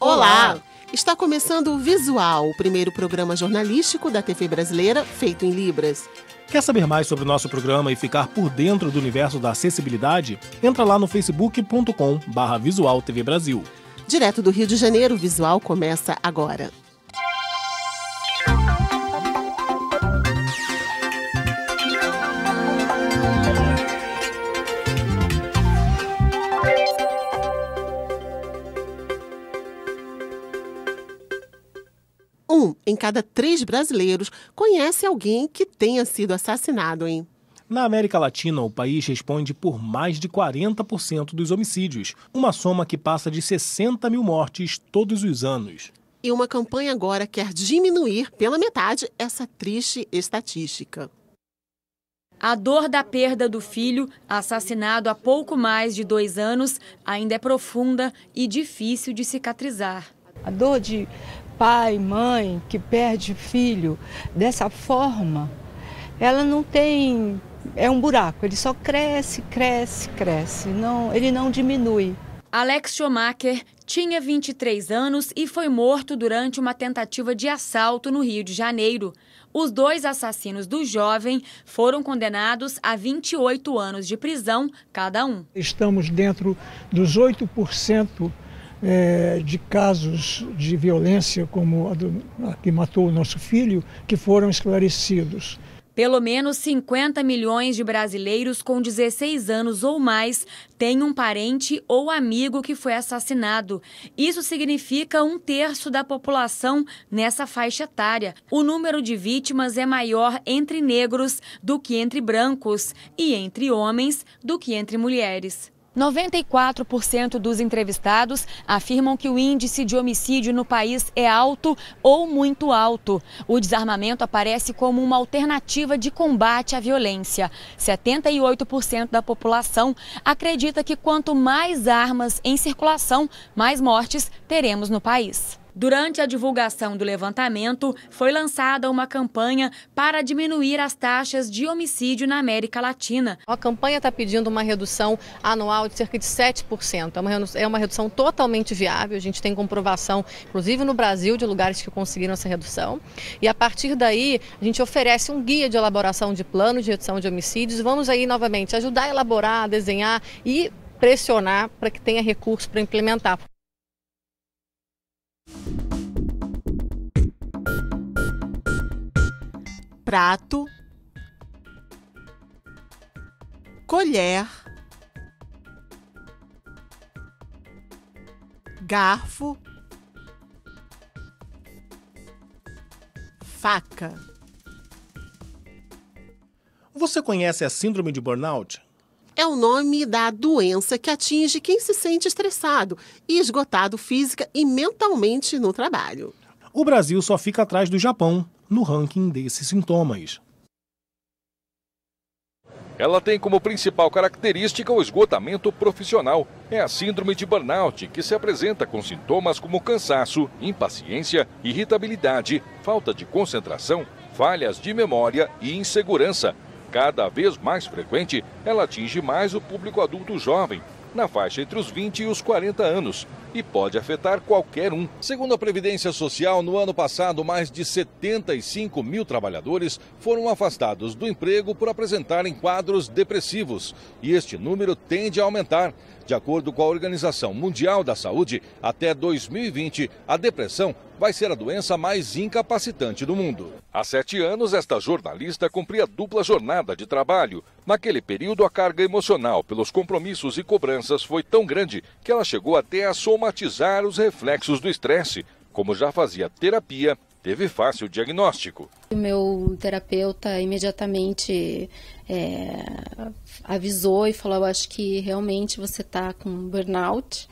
Olá! Está começando o Visual, o primeiro programa jornalístico da TV brasileira feito em Libras. Quer saber mais sobre o nosso programa e ficar por dentro do universo da acessibilidade? Entra lá no facebook.com/Visual TV Brasil. Direto do Rio de Janeiro, o Visual começa agora. Um em cada 3 brasileiros conhece alguém que tenha sido assassinado, hein? Na América Latina, o país responde por mais de 40% dos homicídios, uma soma que passa de 60 mil mortes todos os anos. E uma campanha agora quer diminuir pela metade essa triste estatística. A dor da perda do filho, assassinado há pouco mais de 2 anos, ainda é profunda e difícil de cicatrizar. A dor de pai, mãe, que perde filho dessa forma, ela não tem... É um buraco, ele só cresce, ele não diminui. Alex Schumacher tinha 23 anos e foi morto durante uma tentativa de assalto no Rio de Janeiro. Os 2 assassinos do jovem foram condenados a 28 anos de prisão cada um. Estamos dentro dos 8% de casos de violência, como a que matou o nosso filho, que foram esclarecidos. Pelo menos 50 milhões de brasileiros com 16 anos ou mais têm um parente ou amigo que foi assassinado. Isso significa 1/3 da população nessa faixa etária. O número de vítimas é maior entre negros do que entre brancos e entre homens do que entre mulheres. 94% dos entrevistados afirmam que o índice de homicídio no país é alto ou muito alto. O desarmamento aparece como uma alternativa de combate à violência. 78% da população acredita que quanto mais armas em circulação, mais mortes teremos no país. Durante a divulgação do levantamento, foi lançada uma campanha para diminuir as taxas de homicídio na América Latina. A campanha está pedindo uma redução anual de cerca de 7%. É uma redução totalmente viável. A gente tem comprovação, inclusive no Brasil, de lugares que conseguiram essa redução. E a partir daí, a gente oferece um guia de elaboração de planos de redução de homicídios. Vamos aí, novamente, ajudar a elaborar, a desenhar e pressionar para que tenha recurso para implementar. Prato, colher, garfo, faca. Você conhece a síndrome de burnout? É o nome da doença que atinge quem se sente estressado e esgotado física e mentalmente no trabalho. O Brasil só fica atrás do Japão no ranking desses sintomas. Ela tem como principal característica o esgotamento profissional. É a síndrome de burnout, que se apresenta com sintomas como cansaço, impaciência, irritabilidade, falta de concentração, falhas de memória e insegurança. Cada vez mais frequente, ela atinge mais o público adulto jovem, na faixa entre os 20 e os 40 anos, e pode afetar qualquer um. Segundo a Previdência Social, no ano passado, mais de 75 mil trabalhadores foram afastados do emprego por apresentarem quadros depressivos, e este número tende a aumentar. De acordo com a Organização Mundial da Saúde, até 2020, a depressão vai ser a doença mais incapacitante do mundo. Há 7 anos, esta jornalista cumpria dupla jornada de trabalho. Naquele período, a carga emocional pelos compromissos e cobranças foi tão grande que ela chegou até a somatizar os reflexos do estresse. Como já fazia terapia, teve fácil diagnóstico. O meu terapeuta imediatamente avisou e falou: eu acho que realmente você está com burnout,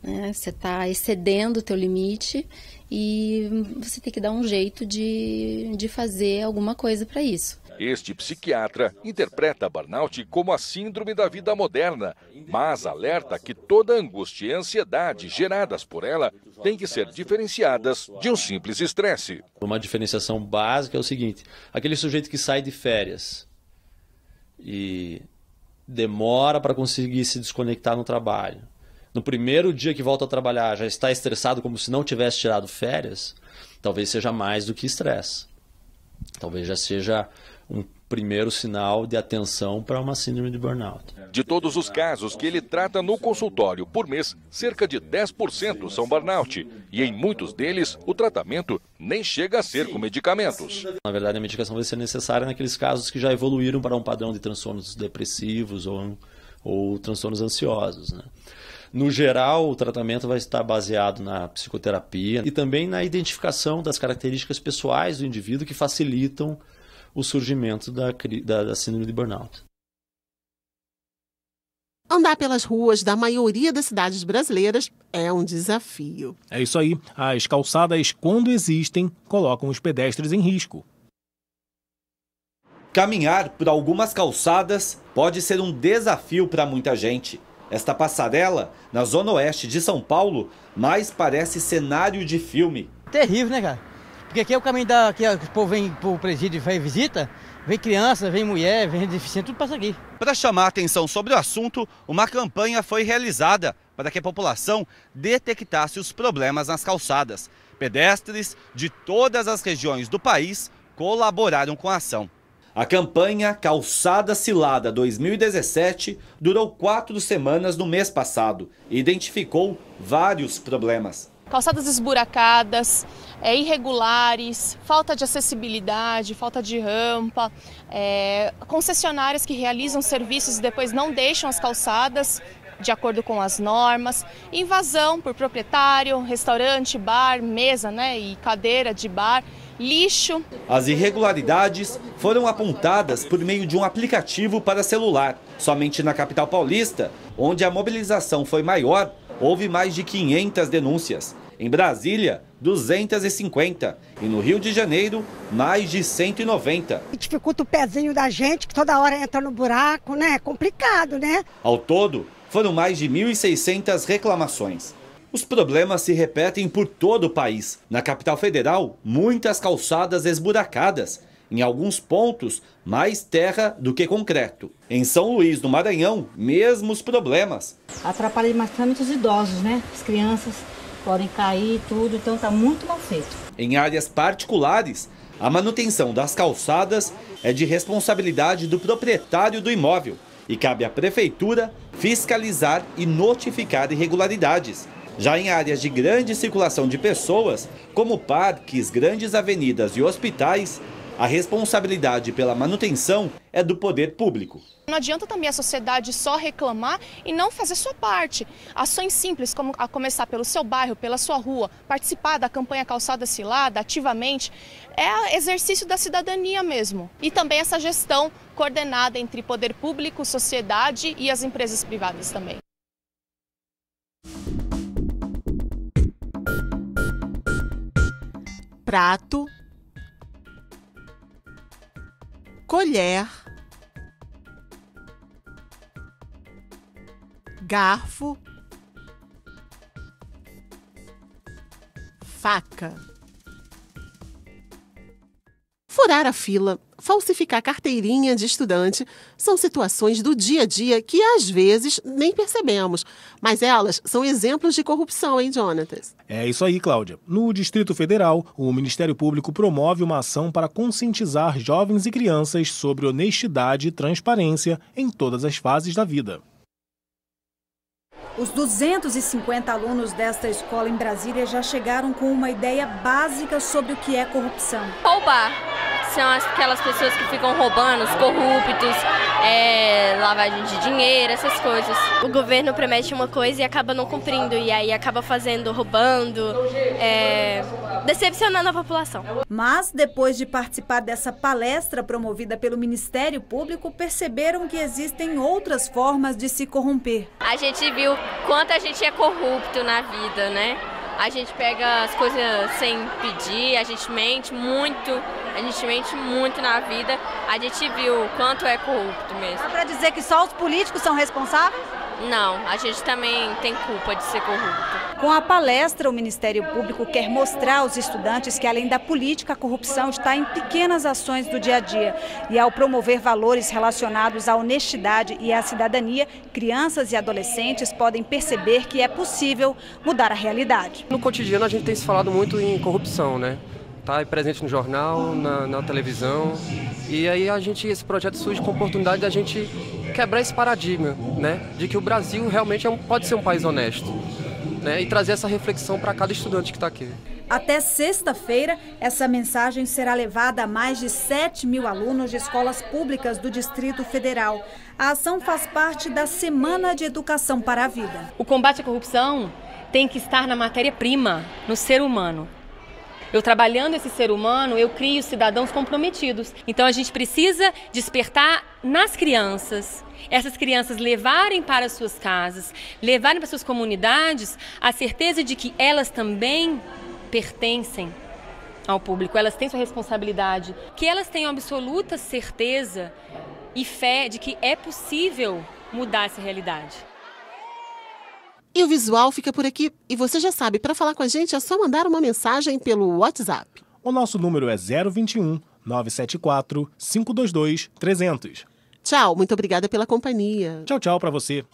né? Você está excedendo o teu limite e você tem que dar um jeito de fazer alguma coisa para isso. Este psiquiatra interpreta a burnout como a síndrome da vida moderna, mas alerta que toda angústia e ansiedade geradas por ela têm que ser diferenciadas de um simples estresse. Uma diferenciação básica é o seguinte: aquele sujeito que sai de férias e demora para conseguir se desconectar no trabalho, no primeiro dia que volta a trabalhar já está estressado como se não tivesse tirado férias, talvez seja mais do que estresse. Talvez já seja um primeiro sinal de atenção para uma síndrome de burnout. De todos os casos que ele trata no consultório por mês, cerca de 10% são burnout. E em muitos deles, o tratamento nem chega a ser com medicamentos. Na verdade, a medicação vai ser necessária naqueles casos que já evoluíram para um padrão de transtornos depressivos ou transtornos ansiosos, né? No geral, o tratamento vai estar baseado na psicoterapia e também na identificação das características pessoais do indivíduo que facilitam o surgimento da síndrome de burnout. Andar pelas ruas da maioria das cidades brasileiras é um desafio. É isso aí. As calçadas, quando existem, colocam os pedestres em risco. Caminhar por algumas calçadas pode ser um desafio para muita gente. Esta passarela, na zona oeste de São Paulo, mais parece cenário de filme. Terrível, né, cara? Porque aqui é o caminho que o povo vem pro presídio e faz visita, vem criança, vem mulher, vem deficiente, tudo passa aqui. Para chamar a atenção sobre o assunto, uma campanha foi realizada para que a população detectasse os problemas nas calçadas. Pedestres de todas as regiões do país colaboraram com a ação. A campanha Calçada Cilada 2017 durou 4 semanas no mês passado e identificou vários problemas. Calçadas esburacadas, irregulares, falta de acessibilidade, falta de rampa, concessionárias que realizam serviços e depois não deixam as calçadas de acordo com as normas, invasão por proprietário, restaurante, bar, mesa, e cadeira de bar, lixo. As irregularidades foram apontadas por meio de um aplicativo para celular. Somente na capital paulista, onde a mobilização foi maior, houve mais de 500 denúncias. Em Brasília, 250. E no Rio de Janeiro, mais de 190. Dificulta o pezinho da gente, que toda hora entra no buraco, né? É complicado, né? Ao todo, foram mais de 1.600 reclamações. Os problemas se repetem por todo o país. Na capital federal, muitas calçadas esburacadas. Em alguns pontos, mais terra do que concreto. Em São Luís, no Maranhão, mesmos problemas. Atrapalha bastante os idosos, né? As crianças podem cair, tudo, então está muito mal feito. Em áreas particulares, a manutenção das calçadas é de responsabilidade do proprietário do imóvel e cabe à prefeitura fiscalizar e notificar irregularidades. Já em áreas de grande circulação de pessoas, como parques, grandes avenidas e hospitais, a responsabilidade pela manutenção é do poder público. Não adianta também a sociedade só reclamar e não fazer sua parte. Ações simples, como a começar pelo seu bairro, pela sua rua, participar da campanha Calçada Cilada ativamente, é exercício da cidadania mesmo. E também essa gestão coordenada entre poder público, sociedade e as empresas privadas também. Prato, colher, garfo, faca. Furar a fila, falsificar carteirinha de estudante são situações do dia a dia que às vezes nem percebemos, mas elas são exemplos de corrupção, hein, Jonatas? É isso aí, Cláudia. No Distrito Federal, o Ministério Público promove uma ação para conscientizar jovens e crianças sobre honestidade e transparência em todas as fases da vida. Os 250 alunos desta escola em Brasília já chegaram com uma ideia básica sobre o que é corrupção. Roubar. São aquelas pessoas que ficam roubando, os corruptos, lavagem de dinheiro, essas coisas. O governo promete uma coisa e acaba não cumprindo, e aí acaba roubando, decepcionando a população. Mas, depois de participar dessa palestra promovida pelo Ministério Público, perceberam que existem outras formas de se corromper. A gente viu quanto a gente é corrupto na vida, né? A gente pega as coisas sem pedir, a gente mente muito na vida. A gente viu quanto é corrupto mesmo. Dá pra dizer que só os políticos são responsáveis? Não, a gente também tem culpa de ser corrupto. Com a palestra, o Ministério Público quer mostrar aos estudantes que, além da política, a corrupção está em pequenas ações do dia a dia. E ao promover valores relacionados à honestidade e à cidadania, crianças e adolescentes podem perceber que é possível mudar a realidade. No cotidiano a gente tem se falado muito em corrupção, né? Tá presente no jornal, na televisão. E aí esse projeto surge com a oportunidade da gente quebrar esse paradigma, né? De que o Brasil realmente pode ser um país honesto, né? E trazer essa reflexão para cada estudante que está aqui. Até sexta-feira, essa mensagem será levada a mais de 7.000 alunos de escolas públicas do Distrito Federal. A ação faz parte da Semana de Educação para a Vida. O combate à corrupção tem que estar na matéria-prima, no ser humano. Eu trabalhando esse ser humano, eu crio cidadãos comprometidos. Então a gente precisa despertar nas crianças, essas crianças levarem para suas casas, levarem para suas comunidades a certeza de que elas também pertencem ao público, elas têm sua responsabilidade, que elas tenham absoluta certeza e fé de que é possível mudar essa realidade. E o visual fica por aqui. E você já sabe, para falar com a gente é só mandar uma mensagem pelo WhatsApp. O nosso número é 021 974 522 300. Tchau, muito obrigada pela companhia. Tchau, tchau para você.